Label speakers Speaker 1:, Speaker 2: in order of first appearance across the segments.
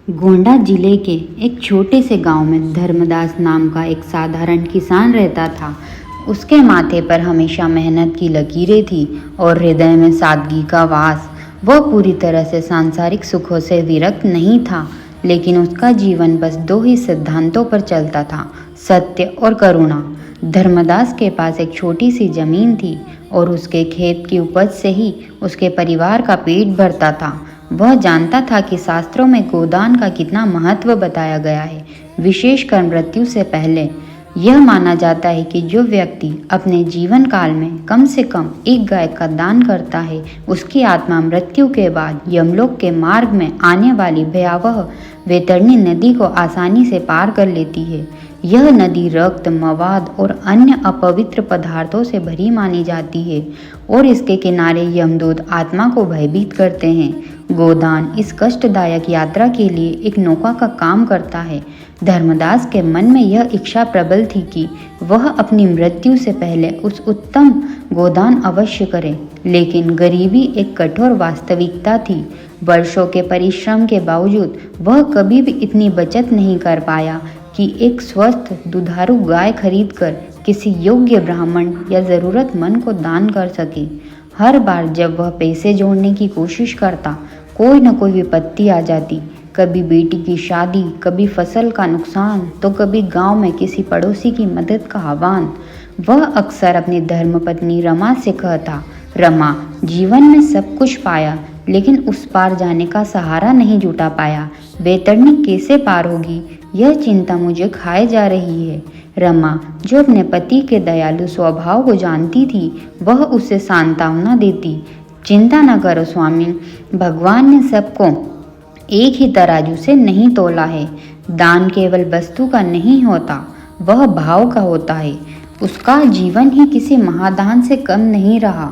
Speaker 1: गोंडा जिले के एक छोटे से गांव में धर्मदास नाम का एक साधारण किसान रहता था। उसके माथे पर हमेशा मेहनत की लकीरें थी और हृदय में सादगी का वास। वह पूरी तरह से सांसारिक सुखों से विरक्त नहीं था, लेकिन उसका जीवन बस दो ही सिद्धांतों पर चलता था, सत्य और करुणा। धर्मदास के पास एक छोटी सी जमीन थी और उसके खेत की उपज से ही उसके परिवार का पेट भरता था। वह जानता था कि शास्त्रों में गोदान का कितना महत्व बताया गया है। विशेषकर मृत्यु से पहले यह माना जाता है कि जो व्यक्ति अपने जीवन काल में कम से कम एक गाय का दान करता है, उसकी आत्मा मृत्यु के बाद यमलोक के मार्ग में आने वाली भयावह वैतरणी नदी को आसानी से पार कर लेती है। यह नदी रक्त, मवाद और अन्य अपवित्र पदार्थों से भरी मानी जाती है और इसके किनारे यमदूत आत्मा को भयभीत करते हैं। गोदान इस कष्टदायक यात्रा के लिए एक नौका का काम करता है। धर्मदास के मन में यह इच्छा प्रबल थी कि वह अपनी मृत्यु से पहले उस उत्तम गोदान अवश्य करे, लेकिन गरीबी एक कठोर वास्तविकता थी। वर्षों के परिश्रम के बावजूद वह कभी भी इतनी बचत नहीं कर पाया कि एक स्वस्थ दुधारू गाय खरीदकर किसी योग्य ब्राह्मण या ज़रूरतमंद को दान कर सके। हर बार जब वह पैसे जोड़ने की कोशिश करता, कोई न कोई विपत्ति आ जाती। कभी बेटी की शादी, कभी फसल का नुकसान, तो कभी गांव में किसी पड़ोसी की मदद का आह्वान। वह अक्सर अपनी धर्मपत्नी रमा से कहता, रमा, जीवन में सब कुछ पाया, लेकिन उस पार जाने का सहारा नहीं जुटा पाया। वैतरणी कैसे पार होगी, यह चिंता मुझे खाए जा रही है। रमा, जो अपने पति के दयालु स्वभाव को जानती थी, वह उसे सांत्वना देती। चिंता न करो स्वामी, भगवान ने सबको एक ही तराजू से नहीं तोला है। दान केवल वस्तु का नहीं होता, वह भाव का होता है। उसका जीवन ही किसी महादान से कम नहीं रहा।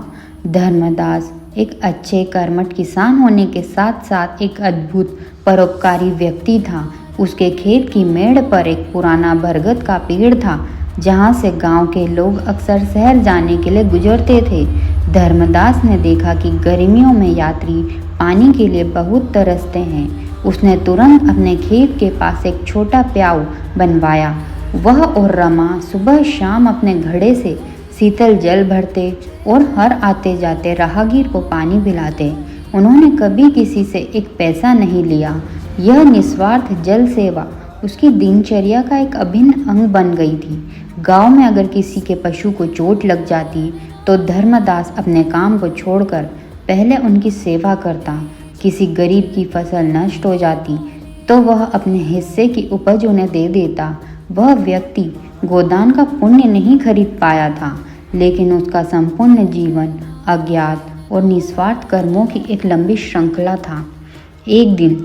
Speaker 1: धर्मदास एक अच्छे कर्मठ किसान होने के साथ साथ एक अद्भुत परोपकारी व्यक्ति था। उसके खेत की मेड़ पर एक पुराना बरगद का पेड़ था, जहाँ से गांव के लोग अक्सर शहर जाने के लिए गुजरते थे। धर्मदास ने देखा कि गर्मियों में यात्री पानी के लिए बहुत तरसते हैं। उसने तुरंत अपने खेत के पास एक छोटा प्याऊ बनवाया। वह और रमा सुबह शाम अपने घड़े से शीतल जल भरते और हर आते जाते राहगीर को पानी पिलाते। उन्होंने कभी किसी से एक पैसा नहीं लिया। यह निस्वार्थ जल सेवा उसकी दिनचर्या का एक अभिन्न अंग बन गई थी। गांव में अगर किसी के पशु को चोट लग जाती, तो धर्मदास अपने काम को छोड़कर पहले उनकी सेवा करता। किसी गरीब की फसल नष्ट हो जाती, तो वह अपने हिस्से की उपज उन्हें दे देता। वह व्यक्ति गोदान का पुण्य नहीं खरीद पाया था, लेकिन उसका संपूर्ण जीवन अज्ञात और निस्वार्थ कर्मों की एक लंबी श्रृंखला था। एक दिन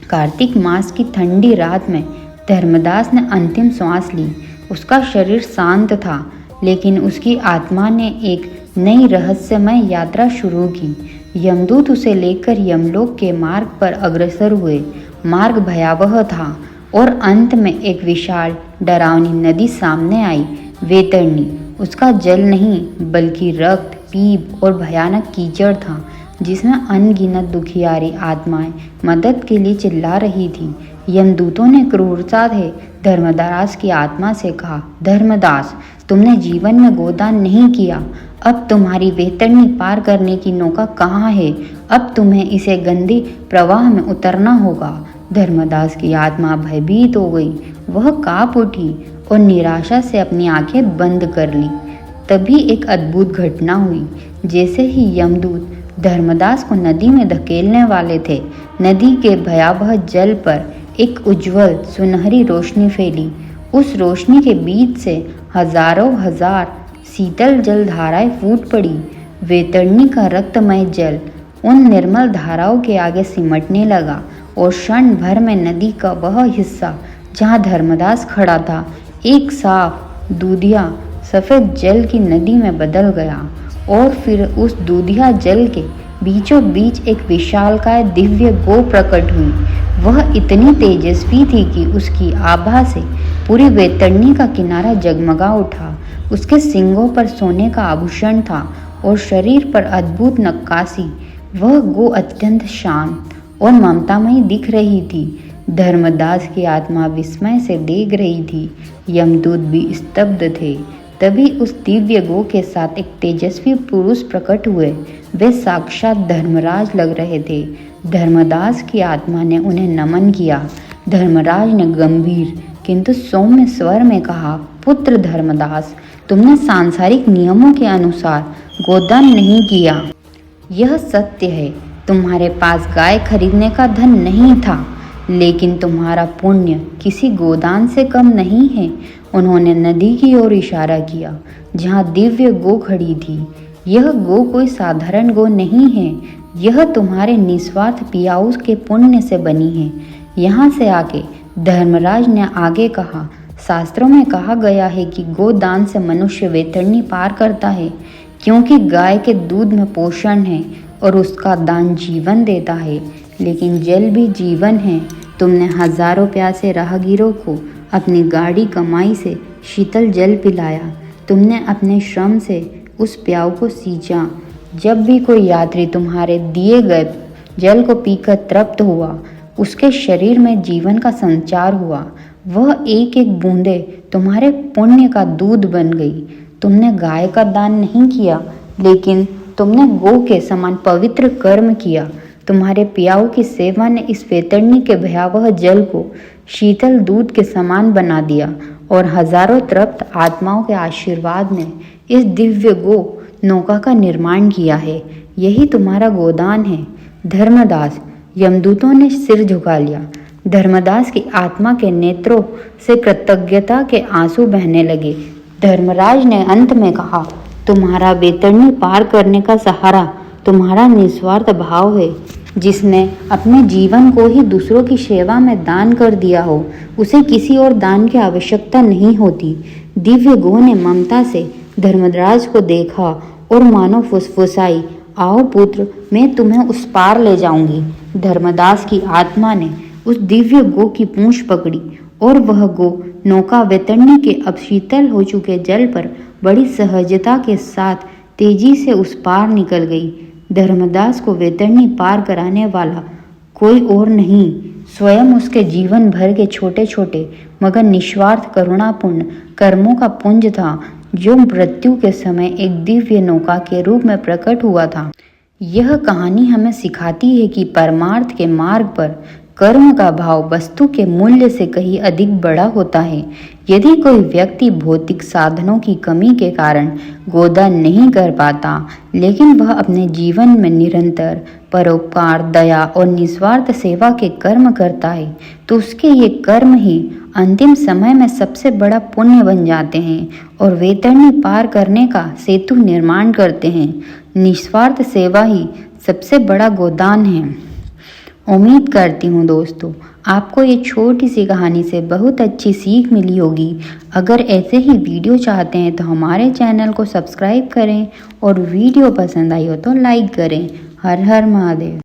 Speaker 1: कार्तिक मास की ठंडी रात में धर्मदास ने अंतिम श्वास ली। उसका शरीर शांत था, लेकिन उसकी आत्मा ने एक नई रहस्यमय यात्रा शुरू की। यमदूत उसे लेकर यमलोक के मार्ग पर अग्रसर हुए। मार्ग भयावह था और अंत में एक विशाल डरावनी नदी सामने आई, वैतरणी। उसका जल नहीं, बल्कि रक्त, पीप और भयानक कीचड़ था, जिसमें अनगिनत दुखियारी आत्माएं मदद के लिए चिल्ला रही थी। यमदूतों ने क्रूरता से धर्मदास की आत्मा से कहा, धर्मदास, तुमने जीवन में गोदान नहीं किया, अब तुम्हारी वैतरणी पार करने की नौका कहाँ है? अब तुम्हें इसे गंदे प्रवाह में उतरना होगा। धर्मदास की आत्मा भयभीत हो गई। वह कांप उठी और निराशा से अपनी आंखें बंद कर ली। तभी एक अद्भुत घटना हुई। जैसे ही यमदूत धर्मदास को नदी में धकेलने वाले थे, नदी के भयावह जल पर एक उज्जवल सुनहरी रोशनी फैली। उस रोशनी के बीच से हजारों हजार शीतल जल धाराएं फूट पड़ी। वैतरणी का रक्तमय जल उन निर्मल धाराओं के आगे सिमटने लगा और क्षण भर में नदी का वह हिस्सा जहाँ धर्मदास खड़ा था, एक साफ दूधिया सफ़ेद जल की नदी में बदल गया। और फिर उस दूधिया जल के बीचों बीच एक विशालकाय दिव्य गो प्रकट हुई। वह इतनी तेजस्वी थी कि उसकी आभा से पूरी वैतरणी का किनारा जगमगा उठा। उसके सींगों पर सोने का आभूषण था और शरीर पर अद्भुत नक्काशी। वह गो अत्यंत शांत और ममतामयी दिख रही थी। धर्मदास की आत्मा विस्मय से देख रही थी। यमदूत भी स्तब्ध थे। तभी उस दिव्य गो के साथ एक तेजस्वी पुरुष प्रकट हुए। वे साक्षात धर्मराज लग रहे थे। धर्मदास की आत्मा ने उन्हें नमन किया। धर्मराज ने गंभीर किंतु सौम्य स्वर में कहा, पुत्र धर्मदास, तुमने सांसारिक नियमों के अनुसार गोदान नहीं किया। यह सत्य है, तुम्हारे पास गाय खरीदने का धन नहीं था, लेकिन तुम्हारा पुण्य किसी गोदान से कम नहीं है। उन्होंने नदी की ओर इशारा किया, जहाँ दिव्य गो खड़ी थी। यह गो कोई साधारण गो नहीं है, यह तुम्हारे निस्वार्थ पियाऊ के पुण्य से बनी है। यहाँ से आके धर्मराज ने आगे कहा, शास्त्रों में कहा गया है कि गोदान से मनुष्य वैतरणी पार करता है, क्योंकि गाय के दूध में पोषण है और उसका दान जीवन देता है। लेकिन जल भी जीवन है। तुमने हजारों प्यासे राहगीरों को अपनी गाढ़ी कमाई से शीतल जल पिलाया। तुमने अपने श्रम से उस प्याऊ को सींचा। जब भी कोई यात्री तुम्हारे दिए गए जल को पीकर तृप्त हुआ, उसके शरीर में जीवन का संचार हुआ। वह एक एक बूंदे तुम्हारे पुण्य का दूध बन गई। तुमने गाय का दान नहीं किया, लेकिन तुमने गो के समान पवित्र कर्म किया। तुम्हारे पियाऊ की सेवा ने इस वैतरणी के भयावह जल को शीतल दूध के समान बना दिया, और हजारों तृप्त आत्माओं के आशीर्वाद ने इस दिव्य गो नौका का निर्माण किया है। यही तुम्हारा गोदान है। धर्मदास, यमदूतों ने सिर झुका लिया। धर्मदास की आत्मा के नेत्रों से कृतज्ञता के आंसू बहने लगे। धर्मराज ने अंत में कहा, तुम्हारा वैतरणी पार करने का सहारा तुम्हारा निस्वार्थ भाव है। जिसने अपने जीवन को ही दूसरों की सेवा में दान कर दिया हो, उसे किसी और दान की आवश्यकता नहीं होती। दिव्य गो ने ममता से धर्मराज को देखा और मानो फुसफुसाई, आओ पुत्र, मैं तुम्हें उस पार ले जाऊंगी। धर्मदास की आत्मा ने उस दिव्य गो की पूंछ पकड़ी और वह गो नौका वैतरणी के अब शीतल हो चुके जल पर बड़ी सहजता के साथ तेजी से उस पार निकल गई। धर्मदास को वैतरणी पार कराने वाला कोई और नहीं, स्वयं उसके जीवन भर के छोटे छोटे मगर निस्वार्थ करुणापूर्ण कर्मों का पुंज था, जो मृत्यु के समय एक दिव्य नौका के रूप में प्रकट हुआ था। यह कहानी हमें सिखाती है कि परमार्थ के मार्ग पर कर्म का भाव वस्तु के मूल्य से कहीं अधिक बड़ा होता है। यदि कोई व्यक्ति भौतिक साधनों की कमी के कारण गोदान नहीं कर पाता, लेकिन वह अपने जीवन में निरंतर परोपकार, दया और निस्वार्थ सेवा के कर्म करता है, तो उसके ये कर्म ही अंतिम समय में सबसे बड़ा पुण्य बन जाते हैं और वैतरणी पार करने का सेतु निर्माण करते हैं। निस्वार्थ सेवा ही सबसे बड़ा गोदान है। उम्मीद करती हूँ दोस्तों, आपको ये छोटी सी कहानी से बहुत अच्छी सीख मिली होगी। अगर ऐसे ही वीडियो चाहते हैं तो हमारे चैनल को सब्सक्राइब करें और वीडियो पसंद आई हो तो लाइक करें। हर हर महादेव।